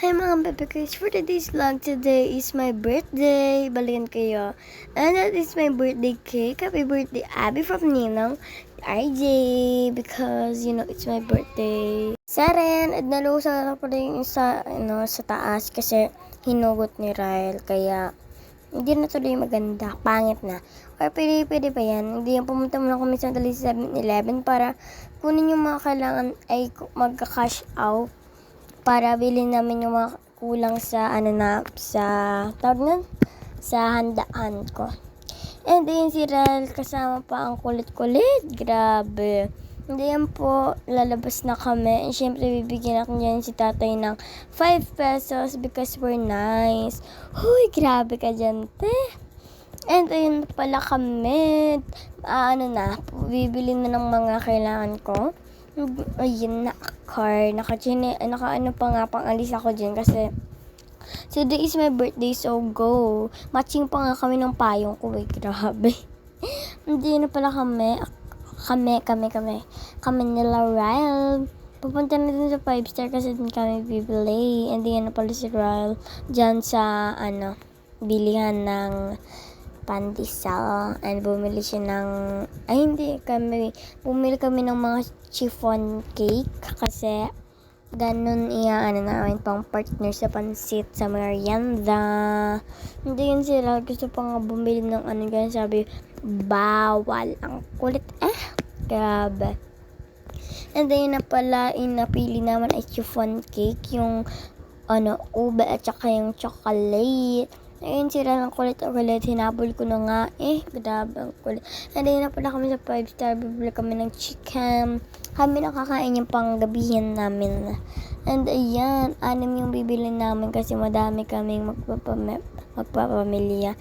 Hi mga bebekers, for today's vlog, today is my birthday. Balikan kayo. And that is my birthday cake. Happy birthday, Abby from Ninang RJ. Because, it's my birthday. Saren, at nalusa na pala yung sa taas kasi hinugot ni Ryle. Kaya, hindi na tuloy maganda. Pangit na. Or pwede pa yan. Hindi yan pumunta muna kami sa 7-Eleven para kunin yung mga kailangan ay magka-cash out para bilhin namin yung mga kulang sa tawag nun, sa handaan ko. And then si Ral kasama pa ang kulit-kulit. Grabe. Hindi yan po, lalabas na kami. And syempre, bibigyan ako niyan si tatay ng 5 pesos because we're nice. Huy, grabe ka dyan, te. And ayun pala kami. Bibili na ng mga kailangan ko. Ayun na, car. Naka pa nga pang alis ako dyan kasi today is my birthday, so go. Matching pa nga kami ng payong ko, grabe. Hindi na pala kami nila Ryle. Pupunta na din sa 5-star kasi din kami bibili. Hindi na pala si Ryle dyan sa, bilihan ng pandesal, and bumili kami ng mga chiffon cake kasi ganun namin pang partner sa pansit sa merienda. Hindi yun sila gusto pa nga bumili ng ganun, sabi bawal, ang kulit grabe. And then na pala napili naman ay chiffon cake, yung ube at saka yung chocolate. Ayun, sila ng kulit-kulit. Hinabol ko na nga. Grabe ang kulit. And then na pala kami sa 5-star. Bibili kami ng chicken. Kami nakakain yung panggabihin namin. And ayan, 6 yung bibili namin kasi madami kaming magpapamilya.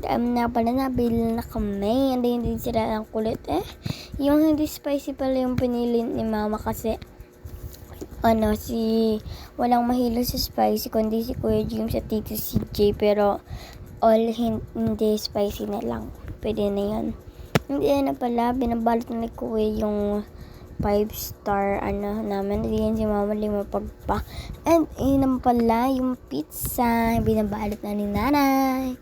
Na pala nabili na kami. And then din sila ng kulit. Yung hindi spicy pala yung pinili ni mama kasi walang mahilig sa spicy kundi si Kuya James at Tito CJ, pero all hindi spicy na lang, pwede na yan. Hindi na pala, binabalot na ni Kuya yung 5-star namin. Hindi yan si mama limapagpa. And naman pala yung pizza, binabalot na ni nanay.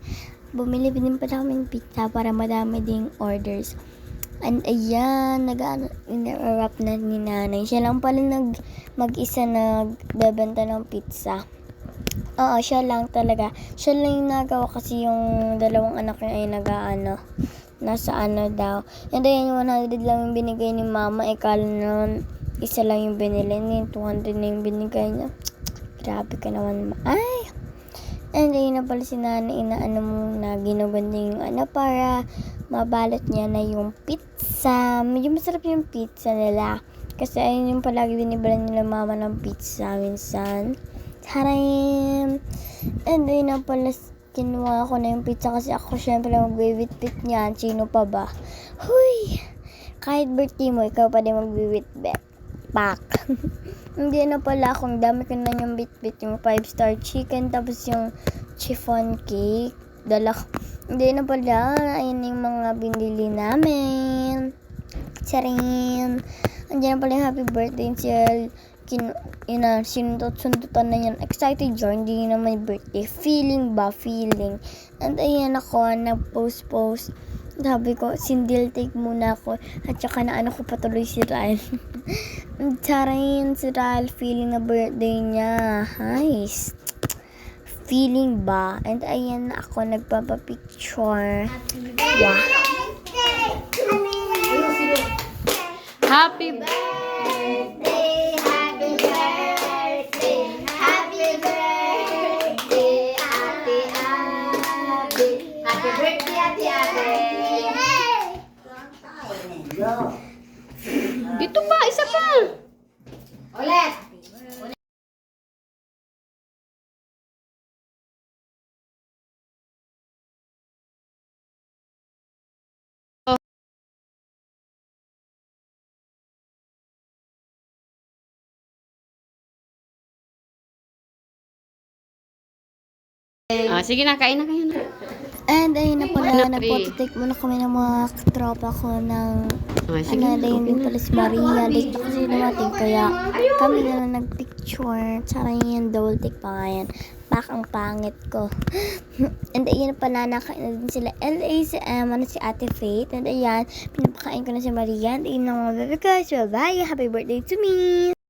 Bumili din pala kaming pizza para madami ding orders. And ayan, nag-wrap na ni nanay. Siya lang pala mag-isa nagbebenta ng pizza. Oo, siya lang talaga. Siya lang yung nagawa kasi yung dalawang anak niya ay nasa daw. And ayan, yung 100 lang yung binigay ni mama. Kala naman, isa lang yung binili niya. 200 na yung binigay niya. Grabe ka naman. And ayun na pala si nanay na ginuganda yung para mabalot niya na yung pizza. Medyo masarap yung pizza nila. Kasi ayun yung palagi binibala nila mama ng pizza minsan. Taram! And ayun na pala, kinuha ko na yung pizza kasi ako syempre magbibit-bit niyan. Sino pa ba? Huy! Kahit birthday mo, ikaw pa din magbibit-bit. Pak! Hindi na pala akong dami ko na yung bit-bit, yung 5-star chicken, tapos yung chiffon cake. Hindi na pala, ayun yung mga binili namin. Charing! Andiyan na pala yung happy birthday sale. Sinundot-sundutan na yan. Excited yun, hindi naman birthday. Feeling. And ayan ako, nag-post. Sabi ko, sindil take muna ako. At saka ko patuloy si Ryle. Charing, si Ryle, feeling na birthday niya. Nice. Feeling ba? And ayan na ako, nagpapapicture. Wow. Happy birthday, happy birthday, happy birthday, Ate Abby. Happy birthday, Ate Abby. Dito pa, isa pa. Ulit. Sige na, kain na kayo na. And ayun na pala, Ano, nagpototake muna kami ng mga tropa ko ng Sige, dahil din pala si Maria, late na kasi dumating, kaya kami na lang nagpicture. Tsara yung double take pa nga yan. Bakang pangit ko. And ayun na pala, nakain na din sila LA, si Ate Faith. And ayan, pinapakain ko na si Maria. And ayun na mga baby guys, bye-bye, happy birthday to me!